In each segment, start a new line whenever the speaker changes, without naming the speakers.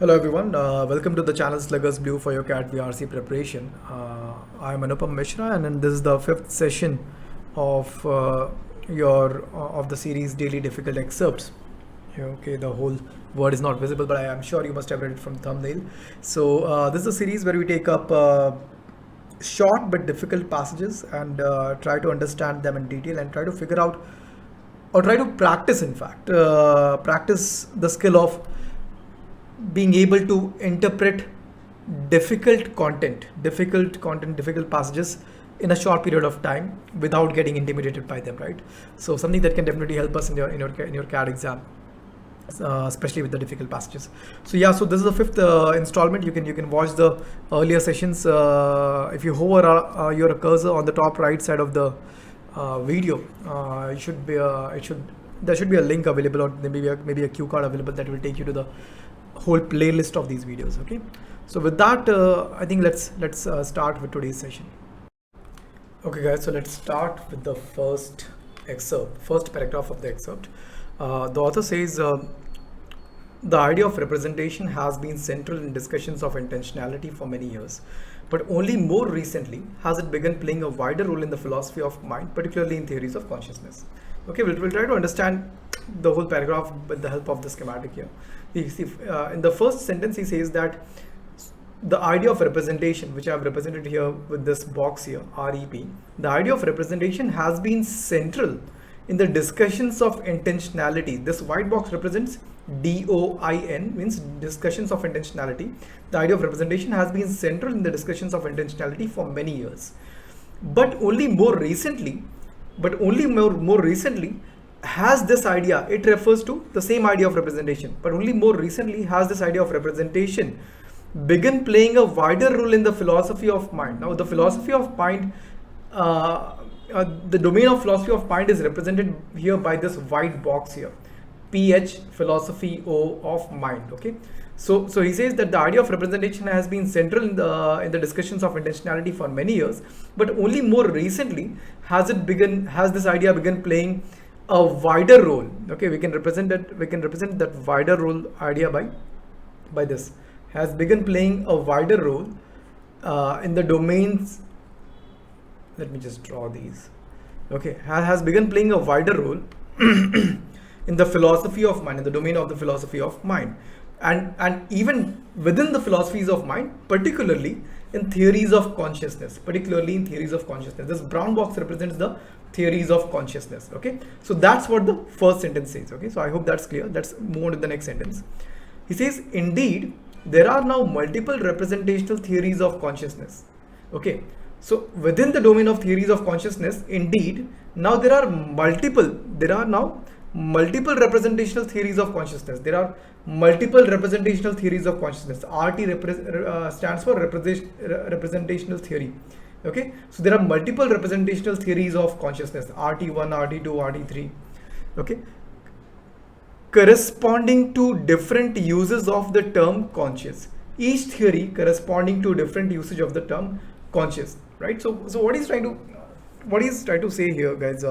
Hello everyone, welcome to the channel Sluggers Blue for your CAT VRC preparation. I am Anupam Mishra and this is the fifth session of of the series Daily Difficult Excerpts. Okay, the whole word is not visible, but I am sure you must have read it from thumbnail. So this is a series where we take up short but difficult passages and try to understand them in detail and try to figure out or try to practice, in fact, practice the skill of being able to interpret difficult passages in a short period of time without getting intimidated by them, right? So something that can definitely help us in your CAT exam, especially with the difficult passages. So yeah, so this is the fifth installment. You can watch the earlier sessions if you hover your cursor on the top right side of the video. There should be a link available, or maybe a cue card available that will take you to the whole playlist of these videos. Okay, so with that, I think let's start with today's session. Okay guys, so let's start with the first paragraph of the excerpt. The author says, the idea of representation has been central in discussions of intentionality for many years, but only more recently has it begun playing a wider role in the philosophy of mind, particularly in theories of consciousness. Okay, we'll try to understand the whole paragraph with the help of the schematic here. In the first sentence, he says that the idea of representation, which I have represented here with this box here, REP, the idea of representation has been central in the discussions of intentionality. This white box represents DOIN, means discussions of intentionality. The idea of representation has been central in the discussions of intentionality for many years, but only more recently has this idea, it refers to the same idea of representation, but only more recently has this idea of representation begun playing a wider role in the philosophy of mind. Now the philosophy of mind, the domain of philosophy of mind is represented here by this white box here, PH, philosophy O of mind. Okay, so he says that the idea of representation has been central in the discussions of intentionality for many years, but only more recently has this idea begun playing a wider role. Okay, we can represent that wider role idea by this, has begun playing a wider role in the domains. Let me just draw these. Okay, has begun playing a wider role in the philosophy of mind, in the domain of the philosophy of mind, and even within the philosophies of mind, particularly in theories of consciousness. This brown box represents the theories of consciousness. Okay, so that's what the first sentence says. Okay, so I hope that's clear. Let's move on to the next sentence. He says, indeed, there are now multiple representational theories of consciousness. Okay, so within the domain of theories of consciousness, indeed, now there are now multiple representational theories of consciousness. There are multiple representational theories of consciousness. RT stands for representational theory. Okay, so there are multiple representational theories of consciousness, RT1, RT2, RT3. Okay, corresponding to different uses of the term conscious. Each theory corresponding to different usage of the term conscious. Right. So what he's trying to say here, guys.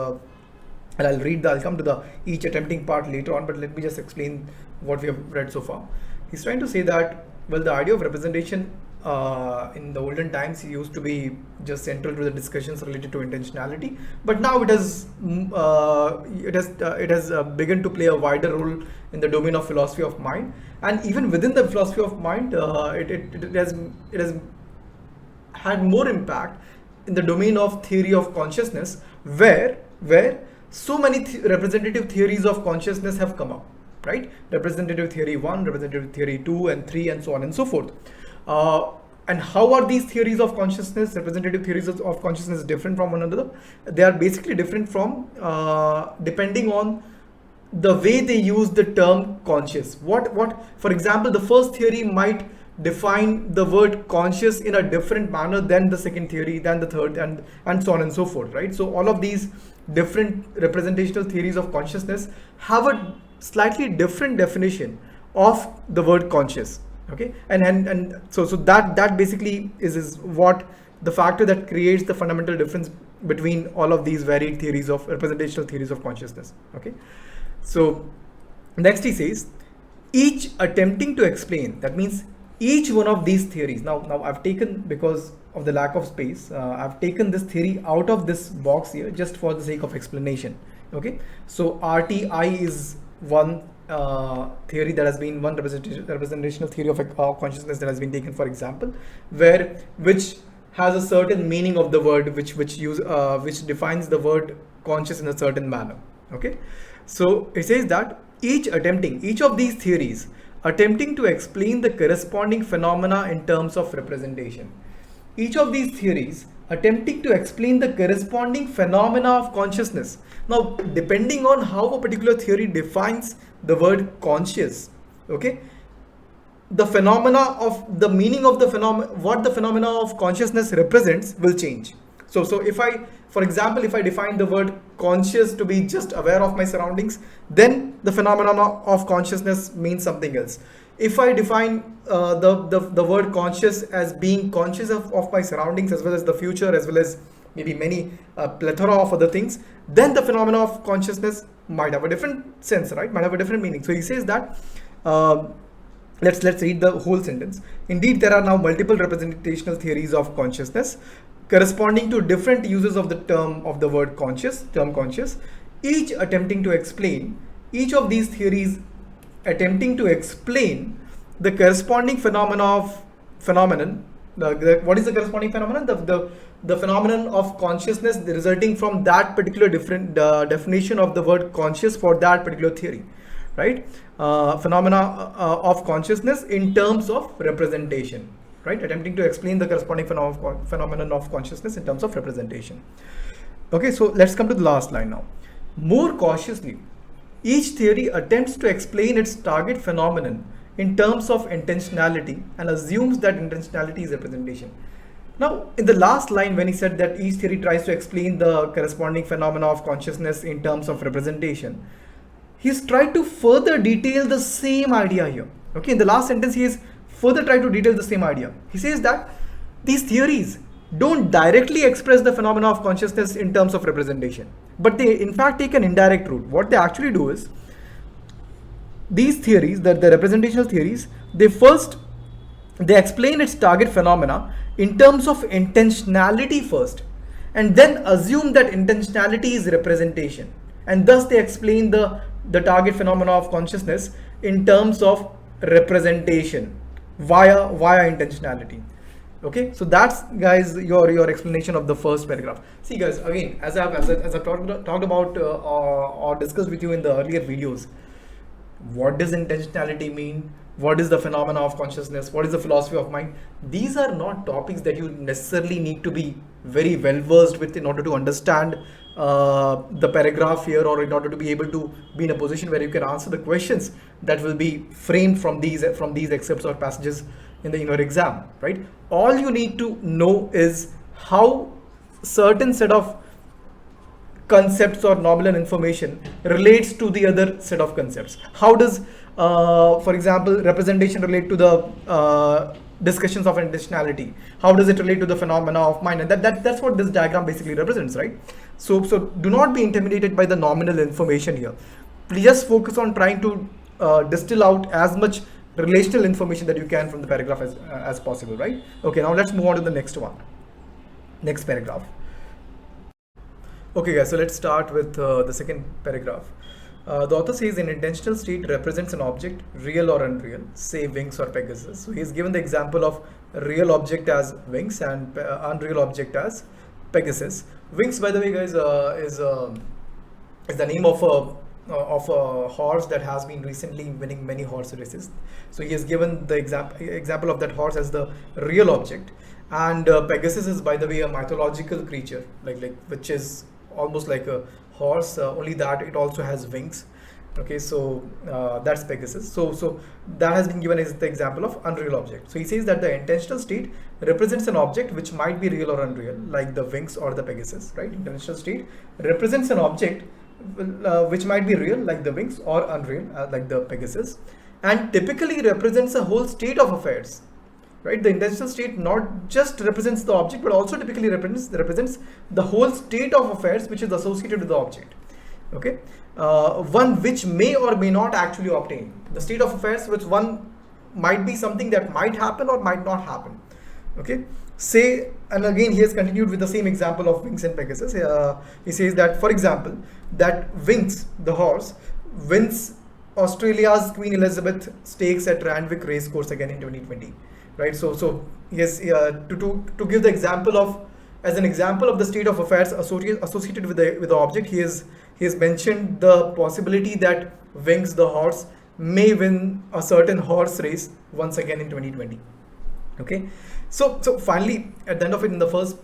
And I'll come to each attempting part later on, but let me just explain what we have read so far. He's trying to say that, well, the idea of representation in the olden times used to be just central to the discussions related to intentionality, but now it has begun to play a wider role in the domain of philosophy of mind, and even within the philosophy of mind, it has had more impact in the domain of theory of consciousness, where so many representative theories of consciousness have come up, right? Representative theory 1, representative theory 2 and 3, and so on and so forth. And how are these theories of consciousness, representative theories of consciousness, different from one another? They are basically different from depending on the way they use the term conscious. For example, the first theory might define the word conscious in a different manner than the second theory, than the third, and so on and so forth, right? So all of these different representational theories of consciousness have a slightly different definition of the word conscious. Okay, and so that basically is what the factor that creates the fundamental difference between all of these varied theories of representational theories of consciousness. Okay, so next he says, each attempting to explain, that means each one of these theories. Now I've taken, because of the lack of space, I've taken this theory out of this box here just for the sake of explanation. Okay, so RTI is one theory that has been, one representational theory of consciousness that has been taken, for example, which has a certain meaning of the word, which defines the word conscious in a certain manner. Okay, so it says that each of these theories attempting to explain the corresponding phenomena in terms of representation. Each of these theories attempting to explain the corresponding phenomena of consciousness. Now, depending on how a particular theory defines the word conscious, okay, the phenomena of the meaning of the phenomena, what the phenomena of consciousness represents, will change. So if I, for example, if I define the word conscious to be just aware of my surroundings, then the phenomenon of consciousness means something else. If I define the word conscious as being conscious of my surroundings, as well as the future, as well as maybe many plethora of other things, then the phenomena of consciousness might have a different sense, right? Might have a different meaning. So he says that, let's read the whole sentence. Indeed, there are now multiple representational theories of consciousness corresponding to different uses of the term of the word conscious, each attempting to explain, each of these theories attempting to explain the corresponding phenomenon. What is the corresponding phenomenon? The phenomenon of consciousness resulting from that particular different definition of the word conscious for that particular theory, right? Phenomena of consciousness in terms of representation, right? Attempting to explain the corresponding phenomenon of consciousness in terms of representation. Okay, so let's come to the last line now. More cautiously, each theory attempts to explain its target phenomenon in terms of intentionality and assumes that intentionality is representation. Now, in the last line, when he said that each theory tries to explain the corresponding phenomena of consciousness in terms of representation, he's tried to further detail the same idea here. Okay, in the last sentence, he is further tried to detail the same idea. He says that these theories don't directly express the phenomena of consciousness in terms of representation, but they in fact take an indirect route. What they actually do is, these theories, the representational theories, they explain its target phenomena in terms of intentionality first, and then assume that intentionality is representation, and thus they explain the target phenomena of consciousness in terms of representation via intentionality. Okay, so that's, guys, your explanation of the first paragraph. See, guys, again, as I've talked about or discussed with you in the earlier videos, what does intentionality mean? What is the phenomena of consciousness? What is the philosophy of mind? These are not topics that you necessarily need to be very well versed with in order to understand the paragraph here, or in order to be able to be in a position where you can answer the questions that will be framed from these excerpts or passages in your exam, right? All you need to know is how certain set of concepts or nominal information relates to the other set of concepts. How does, for example, representation relate to the discussions of intentionality? How does it relate to the phenomena of mind? And that's what this diagram basically represents, right? So do not be intimidated by the nominal information here. Please just focus on trying to distill out as much relational information that you can from the paragraph as possible, right? Okay, now let's move on to the next paragraph. Okay, guys, so let's start with the second paragraph. The author says an intentional state represents an object, real or unreal, say wings or Pegasus. So he's given the example of a real object as wings and unreal object as Pegasus. Wings, by the way, guys, is the name of a horse that has been recently winning many horse races. So he has given the example of that horse as the real object, and Pegasus is, by the way, a mythological creature, like which is almost like a horse, only that it also has wings. Okay, so that's Pegasus. So that has been given as the example of unreal object. So he says that the intentional state represents an object which might be real or unreal, like the wings or the Pegasus, right? Intentional state represents an object which might be real, like the wings, or unreal, like the Pegasus, and typically represents a whole state of affairs, right? The intentional state not just represents the object, but also typically represents the whole state of affairs which is associated with the object. Okay, one which may or may not actually obtain. The state of affairs which one might be something that might happen or might not happen. Okay, say, and again he has continued with the same example of Winx and Pegasus. He says that, for example, that Winx, the horse, wins Australia's Queen Elizabeth Stakes at Randwick Racecourse again in 2020, right? So yes, to give the example of, as an example of the state of affairs associated with the object, he has mentioned the possibility that Winx the horse may win a certain horse race once again in 2020. Okay, so finally, at the end of it, in the first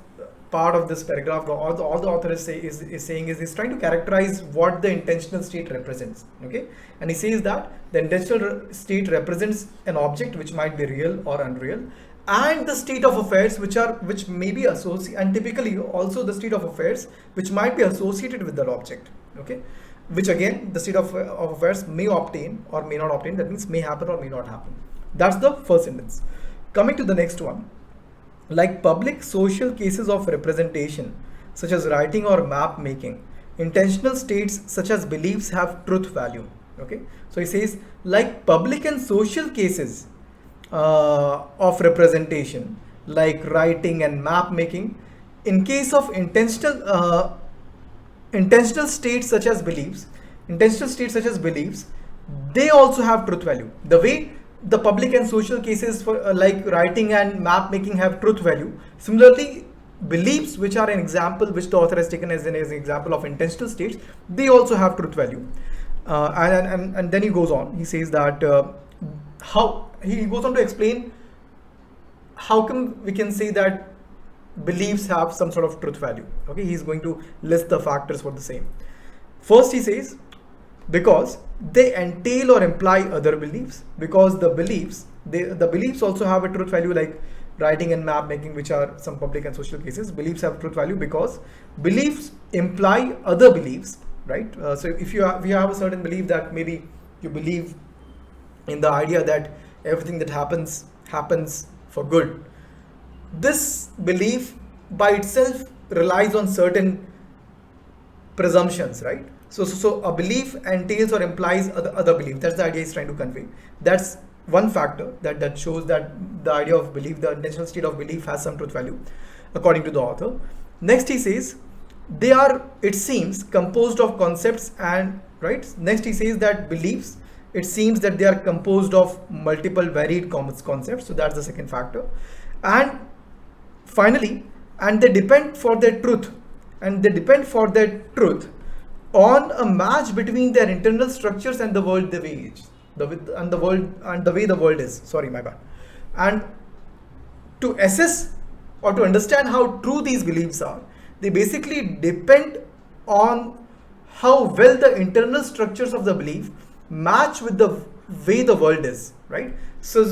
part of this paragraph, all the author is saying is he's trying to characterize what the intentional state represents. Okay, and he says that the intentional state represents an object which might be real or unreal, and the state of affairs which may be associated, and typically also the state of affairs which might be associated with that object. Okay, which again the state of affairs may obtain or may not obtain. That means may happen or may not happen. That's the first sentence. Coming to the next one, like public social cases of representation such as writing or map making, intentional states such as beliefs have truth value. Okay, so he says, like public and social cases of representation like writing and map making, in case of intentional states such as beliefs, they also have truth value. The way the public and social cases for like writing and map making have truth value, similarly beliefs, which are an example which the author has taken as an example of intentional states, they also have truth value. And then he goes on, he says that how he goes on to explain how come we can say that beliefs have some sort of truth value. Okay, he's going to list the factors for the same. First, he says, because they entail or imply other beliefs, because the beliefs also have a truth value, like writing and map making, which are some public and social cases. Beliefs have truth value because beliefs imply other beliefs, right? So if you have a certain belief that maybe you believe in the idea that everything that happens for good, this belief by itself relies on certain presumptions, right? So a belief entails or implies other belief. That's the idea he's trying to convey. That's one factor that shows that the idea of belief, the intentional state of belief, has some truth value, according to the author. Next, he says they are, it seems, composed of concepts and, right? Next, he says that beliefs, it seems that they are composed of multiple varied concepts. So that's the second factor. And finally, and they depend for their truth, on a match between their internal structures and the world the way the world is. Sorry, my bad. And to assess or to understand how true these beliefs are, they basically depend on how well the internal structures of the belief match with the way the world is, right? So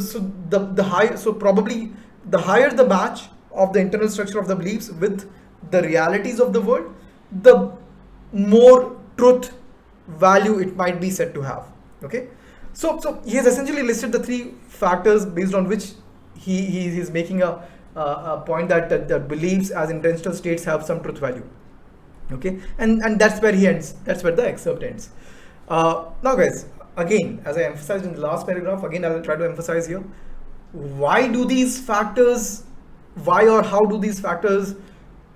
probably the higher the match of the internal structure of the beliefs with the realities of the world, the more truth value it might be said to have. Okay, so he has essentially listed the three factors based on which he is making a point that the beliefs as intentional states have some truth value. Okay, and that's where he ends. That's where the excerpt ends. Now, guys, again, as I emphasized in the last paragraph, again I will try to emphasize here. How do these factors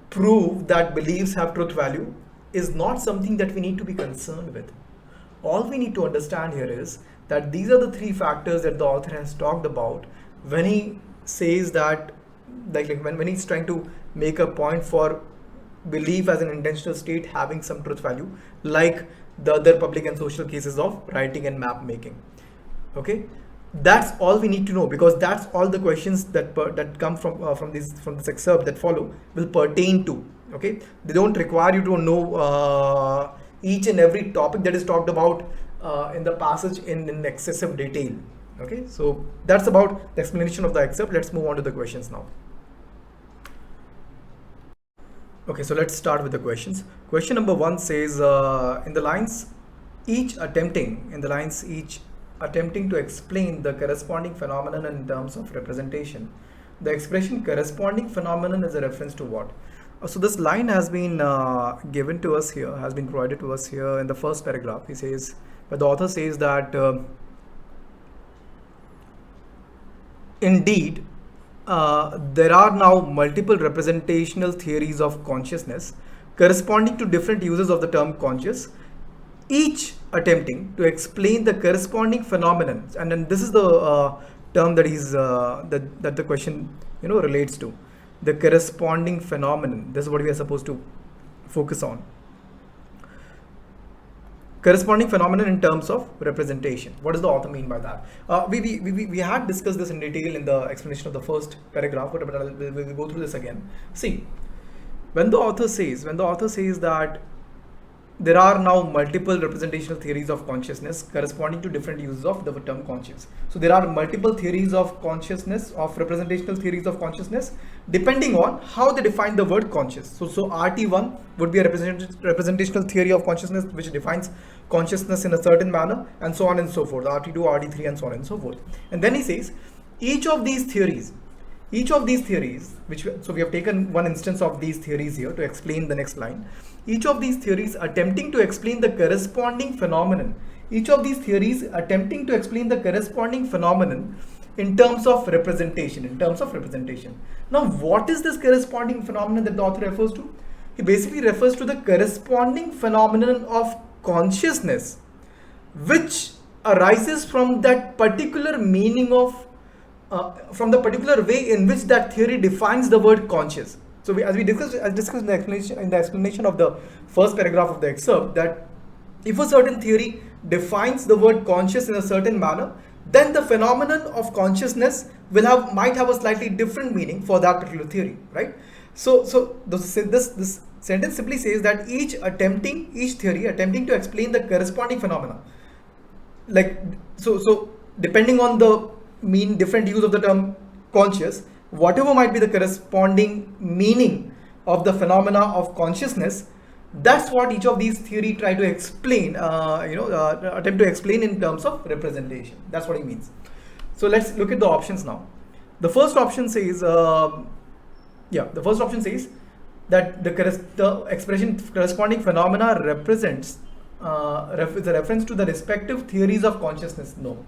prove that beliefs have truth value is not something that we need to be concerned with. All we need to understand here is that these are the three factors that the author has talked about when he says that, like when he's trying to make a point for belief as an intentional state having some truth value, like the other public and social cases of writing and map making. Okay, that's all we need to know, because that's all the questions that come from this excerpt that follow will pertain to. Okay, they don't require you to know each and every topic that is talked about in the passage in excessive detail. Okay, so that's about the explanation of the excerpt. Let's move on to the questions now. Okay, so let's start with the questions. Question number 1 says, in the lines each attempting to explain the corresponding phenomenon in terms of representation, the expression corresponding phenomenon is a reference to what? So this line has been given to us here, has been provided to us here in the first paragraph. He says, but the author says that indeed there are now multiple representational theories of consciousness corresponding to different uses of the term conscious, each attempting to explain the corresponding phenomenon. And then this is the term that is that the question relates to, the corresponding phenomenon. This is what we are supposed to focus on. Corresponding phenomenon in terms of representation. What does the author mean by that? We had discussed this in detail in the explanation of the first paragraph, but we'll go through this again. See, when the author says that there are now multiple representational theories of consciousness corresponding to different uses of the term conscious. So there are multiple theories of consciousness, of representational theories of consciousness, depending on how they define the word conscious. So RT1 would be a representational theory of consciousness which defines consciousness in a certain manner, and so on and so forth. RT2, RT3, and so on and so forth. And then he says, each of these theories, so we have taken one instance of these theories here to explain the next line. Each of these theories attempting to explain the corresponding phenomenon. In terms of representation. Now, what is this corresponding phenomenon that the author refers to? He basically refers to the corresponding phenomenon of consciousness, which arises from that particular meaning of from the particular way in which that theory defines the word conscious. So as discussed in the explanation of the first paragraph of the excerpt, that if a certain theory defines the word conscious in a certain manner, then the phenomenon of consciousness might have a slightly different meaning for that particular theory, right? So this sentence simply says that each theory attempting to explain the corresponding phenomena, so depending on the different use of the term conscious, whatever might be the corresponding meaning of the phenomena of consciousness, that's what each of these theory try to explain, attempt to explain in terms of representation. That's what he means. So let's look at the options now. The first option says, that the expression corresponding phenomena represents is a reference to the respective theories of consciousness. No.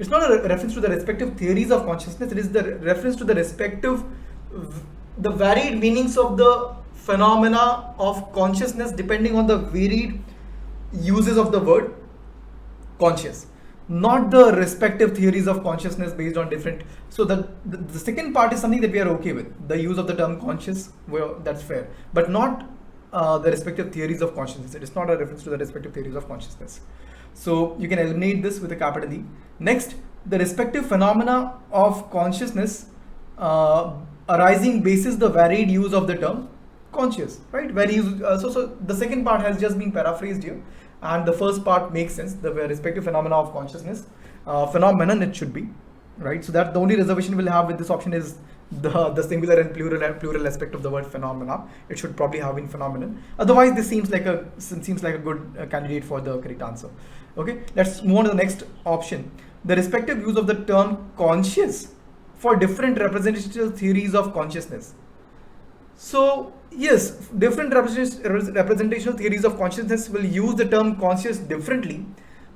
It's not a reference to the respective theories of consciousness. It is the reference to the varied meanings of the phenomena of consciousness depending on the varied uses of the word conscious, not the respective theories of consciousness based on different. So the second part is something that we are okay with. The use of the term conscious, well, that's fair, but not the respective theories of consciousness. It is not a reference to the respective theories of consciousness. So you can eliminate this with a capital E. Next, the respective phenomena of consciousness arising basis the varied use of the term conscious, right? So the second part has just been paraphrased here, and the first part makes sense. The respective phenomena of consciousness, phenomenon it should be, right? So that the only reservation we'll have with this option is the singular and plural aspect of the word phenomena. It should probably have been phenomenon. Otherwise, this seems like a good candidate for the correct answer. Okay, let's move on to the next option. The respective use of the term conscious for different representational theories of consciousness. So yes, different representational theories of consciousness will use the term conscious differently,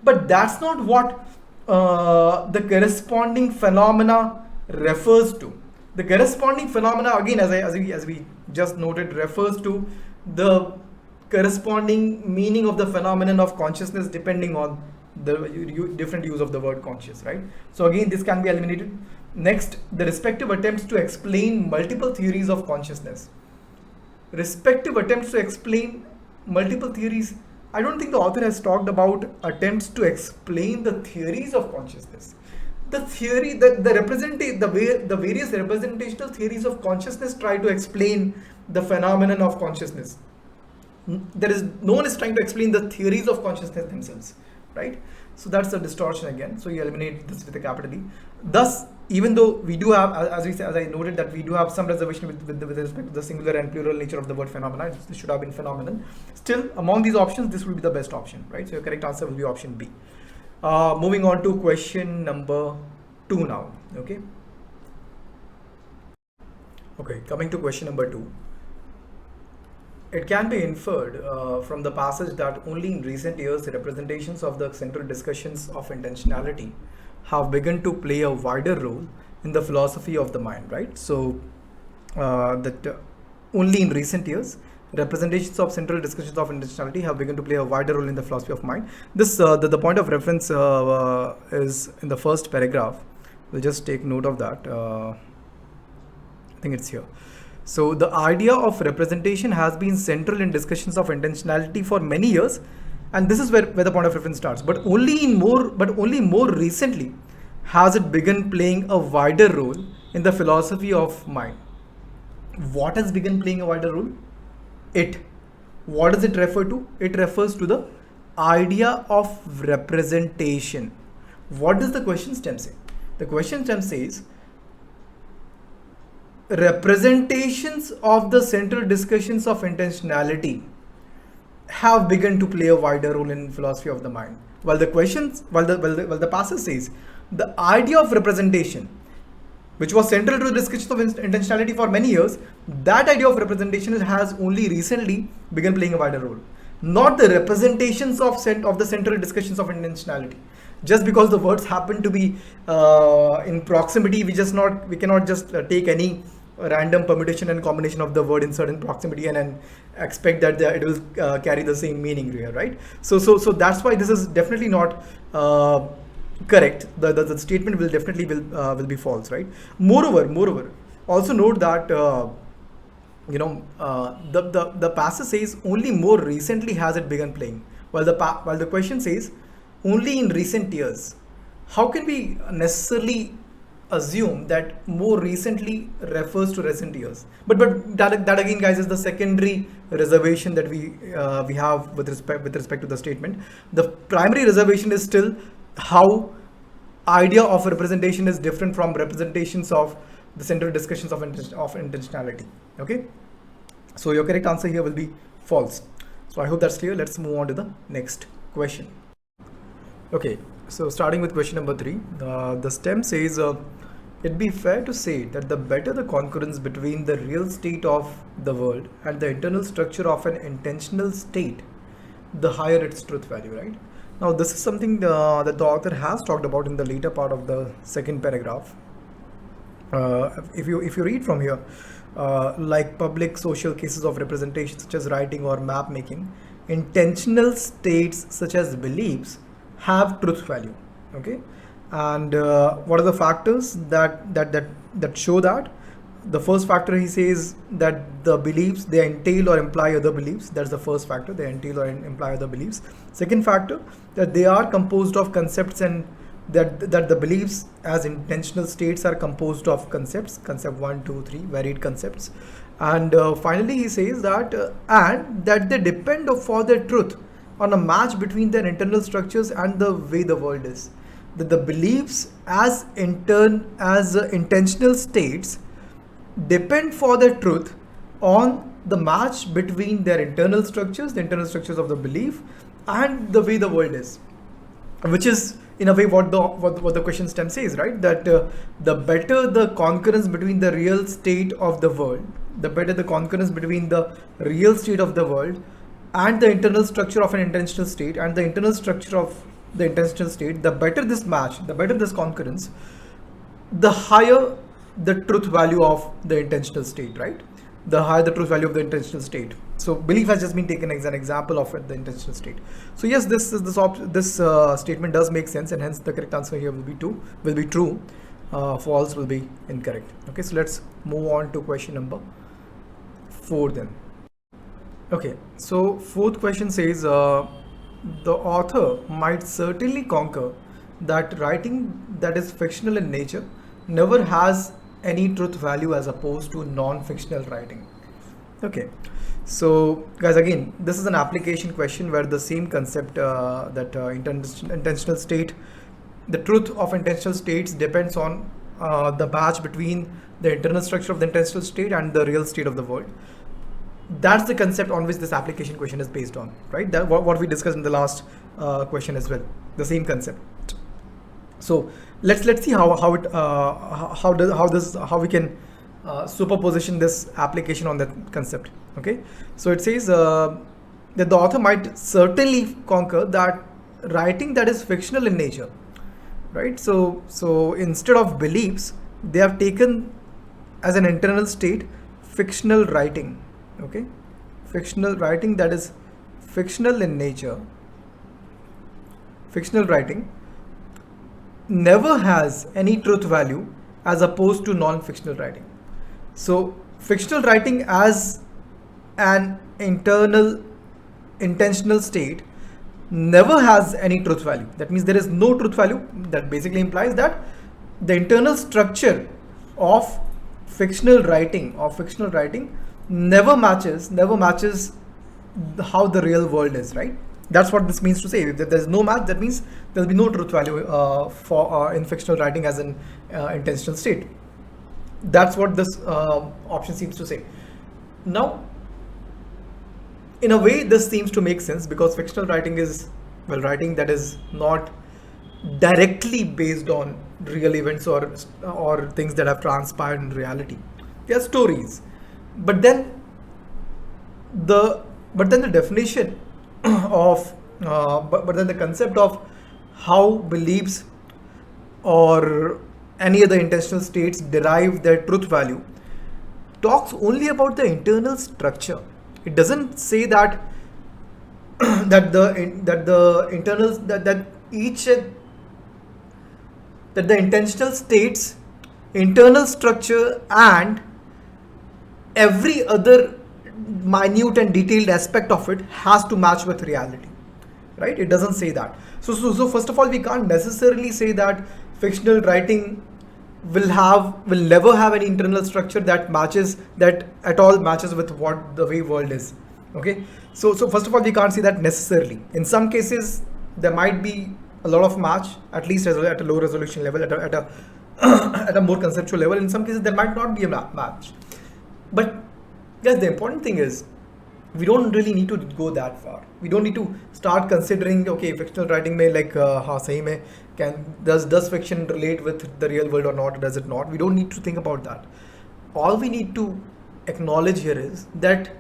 but that's not what the corresponding phenomena refers to. The corresponding phenomena, again, as we just noted, refers to the corresponding meaning of the phenomenon of consciousness depending on the different use of the word conscious, right? So again, this can be eliminated. Next, the respective attempts to explain multiple theories of consciousness. Respective attempts to explain multiple theories. I don't think the author has talked about attempts to explain the theories of consciousness. The theory, the various representational theories of consciousness try to explain the phenomenon of consciousness. No one is trying to explain the theories of consciousness themselves, right? So that's a distortion again. So you eliminate this with a capital E. Thus, even though we do have, as I noted, that we do have some reservation with respect to the singular and plural nature of the word phenomena, this should have been phenomenon. Still, among these options, this will be the best option, right? So your correct answer will be option B. Moving on to question number 2 now. Okay, coming to question number 2. It can be inferred from the passage that only in recent years the representations of the central discussions of intentionality have begun to play a wider role in the philosophy of the mind, right? So that only in recent years representations of central discussions of intentionality have begun to play a wider role in the philosophy of mind. This the point of reference is in the first paragraph. We'll just take note of that. I think it's here. So the idea of representation has been central in discussions of intentionality for many years, and this is where the point of reference starts. But only more recently has it begun playing a wider role in the philosophy of mind. What has begun playing a wider role? What does it refer to? It refers to the idea of representation. What does the question stem say? The question stem says representations of the central discussions of intentionality have begun to play a wider role in philosophy of the mind. While the passage says the idea of representation, which was central to the discussion of intentionality for many years, that idea of representation has only recently begun playing a wider role. Not the representations of the central discussions of intentionality. Just because the words happen to be in proximity, we cannot just take any random permutation and combination of the word in certain proximity and expect that it will carry the same meaning here, right? So that's why this is definitely not correct. The statement will definitely will be false, right? Moreover, also note that the passage says only more recently has it begun playing, while the question says only in recent years. How can we necessarily assume that more recently refers to recent years? But that again, guys, is the secondary reservation that we have with respect to the statement. The primary reservation is still how idea of representation is different from representations of the central discussions of intentionality. Okay, so your correct answer here will be false. So I hope that's clear. Let's move on to the next question. Okay, so starting with question number 3, the stem says it'd be fair to say that the better the concurrence between the real state of the world and the internal structure of an intentional state, the higher its truth value, right? Now this is something that the author has talked about in the later part of the second paragraph. If you read from here, like public social cases of representation such as writing or map making, intentional states such as beliefs have truth value. Okay, and what are the factors that show that? The first factor, he says that the beliefs, they entail or imply other beliefs. That's the first factor, they entail or imply other beliefs. Second factor, that they are composed of concepts, and that the beliefs as intentional states are composed of concepts, concept 1, 2, 3, varied concepts. And finally he says that and that they depend for their truth on a match between their internal structures and the way the world is. That the beliefs as intentional states depend for their truth on the match between their internal structures, the internal structures of the belief, and the way the world is, which is in a way what the question stem says, right? That the better the concurrence between the real state of the world, the better the concurrence between the real state of the world and the internal structure of an intentional state and the internal structure of the intentional state, the better this match, the better this concurrence, the higher the truth value of the intentional state, right? The higher the truth value of the intentional state. So belief has just been taken as an example of the intentional state. So yes, this statement does make sense, and hence the correct answer here will be true. False will be incorrect. Okay, so let's move on to question number 4 then. Okay, so fourth question says the author might certainly concur that writing that is fictional in nature never has any truth value as opposed to non-fictional writing. Okay, so guys, again, this is an application question where the same concept that intentional state, the truth of intentional states depends on the match between the internal structure of the intentional state and the real state of the world. That's the concept on which this application question is based on, right? That what we discussed in the last question as well, the same concept. So let's see how we can superposition this application on that concept. Okay, so it says that the author might certainly conquer that writing that is fictional in nature, right? So instead of beliefs, they have taken as an internal state fictional writing. Okay, fictional writing that is fictional in nature. Fictional writing never has any truth value as opposed to non-fictional writing. So fictional writing as an internal intentional state never has any truth value. That means there is no truth value. That basically implies that the internal structure of fictional writing never matches how the real world is, right? That's what this means to say. If there's no match, that means there'll be no truth value in fictional writing as an intentional state. That's what this option seems to say. Now, in a way, this seems to make sense because fictional writing is, well, writing that is not directly based on real events or things that have transpired in reality. They are stories, but then the definition of but then the concept of how beliefs or any other intentional states derive their truth value talks only about the internal structure. It doesn't say that that the intentional states internal structure and every other minute and detailed aspect of it has to match with reality, right? It doesn't say that. So first of all, we can't necessarily say that fictional writing will never have any internal structure that at all matches with what the way world is. Okay, so first of all, we can't say that necessarily. In some cases there might be a lot of match, at least at a low resolution level, at a more conceptual level. In some cases there might not be a match, but yes, the important thing is we don't really need to go that far. We don't need to start considering, okay, fictional writing may sahi mein does fiction relate with the real world or not, does it not? We don't need to think about that. All we need to acknowledge here is that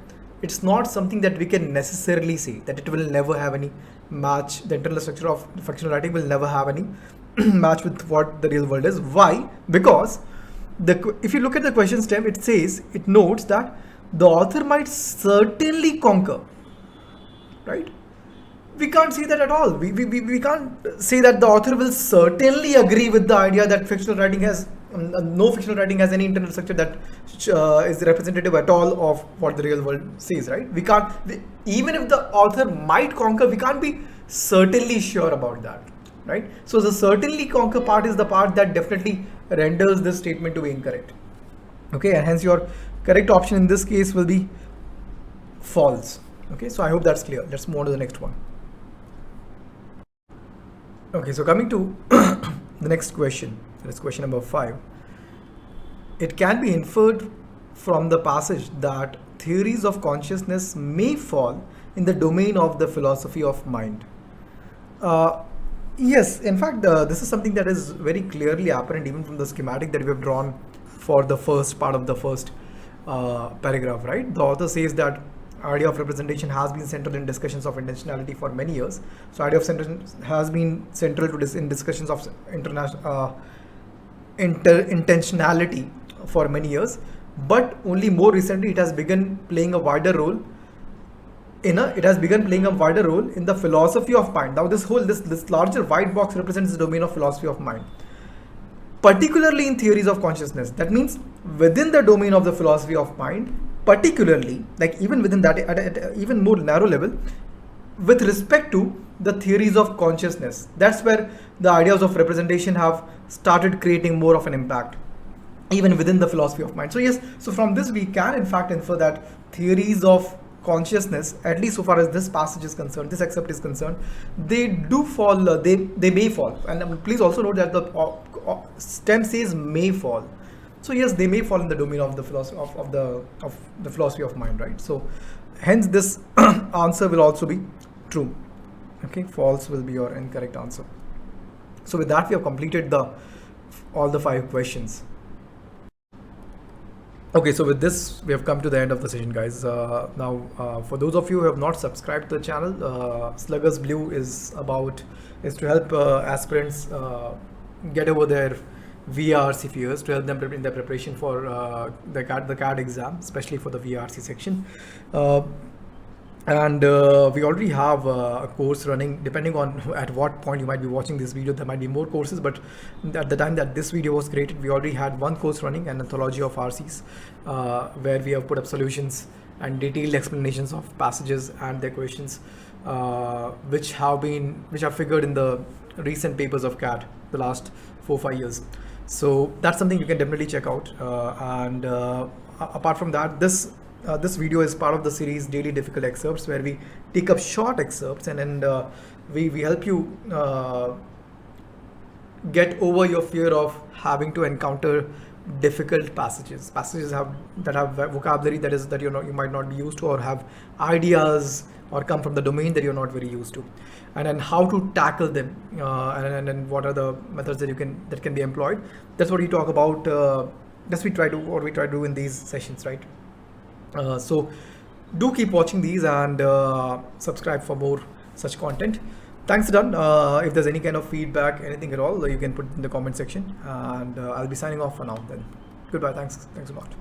it's not something that we can necessarily say that it will never have any match. The internal structure of fictional writing will never have any match with what the real world is. Why? Because if you look at the question stem, it notes that the author might certainly conquer, right? We can't say that at all. We can't say that the author will certainly agree with the idea that fictional writing has no fictional writing has any internal structure that is representative at all of what the real world says, right? We can't, even if the author might conquer, we can't be certainly sure about that, right? So the certainly conquer part is the part that definitely renders this statement to be incorrect. Okay, and hence your correct option in this case will be false. Okay, so I hope that's clear. Let's move on to the next one. Okay, so coming to the next question, that's question number 5. It can be inferred from the passage that theories of consciousness may fall in the domain of the philosophy of mind. Yes, in fact, this is something that is very clearly apparent even from the schematic that we have drawn for the first part of the first paragraph, right? The author says that idea of representation has been central in discussions of intentionality for many years. So idea of has been central to this in discussions of intentionality for many years, but only more recently it has begun playing a wider role in the philosophy of mind. Now this larger white box represents the domain of philosophy of mind, particularly in theories of consciousness. That means within the domain of the philosophy of mind, particularly, like even within that, at an even more narrow level, with respect to the theories of consciousness. That's where the ideas of representation have started creating more of an impact, even within the philosophy of mind. So yes, so from this we can in fact infer that theories of consciousness, at least so far as this passage is concerned, this excerpt is concerned, they do fall, they may fall. And please also note that the stem says may fall. So yes, they may fall in the domain of the philosophy of the philosophy of mind, right? So hence this answer will also be true. Okay, false will be your incorrect answer. So with that we have completed all the 5 questions. Okay, so with this, we have come to the end of the session, guys. Now, for those of you who have not subscribed to the channel, Sluggers Blue is to help aspirants get over their VRC fears, to help them in their preparation for the CAD exam, especially for the VRC section. And we already have a course running. Depending on at what point you might be watching this video, there might be more courses, but at the time that this video was created, we already had one course running, an anthology of RCs, where we have put up solutions and detailed explanations of passages and their questions, which are figured in the recent papers of CAD, the last 4-5 years. So that's something you can definitely check out. And apart from that, this video is part of the series Daily Difficult Excerpts, where we take up short excerpts and we help you get over your fear of having to encounter difficult passages that have vocabulary that you might not be used to, or have ideas or come from the domain that you're not very used to, and then how to tackle them, and what are the methods that can be employed. That's what we talk about. That's what we try to do in these sessions, right? So do keep watching these and subscribe for more such content. Thanks, done. If there's any kind of feedback, anything at all, you can put it in the comment section, and I'll be signing off for now then. Goodbye. Thanks a lot.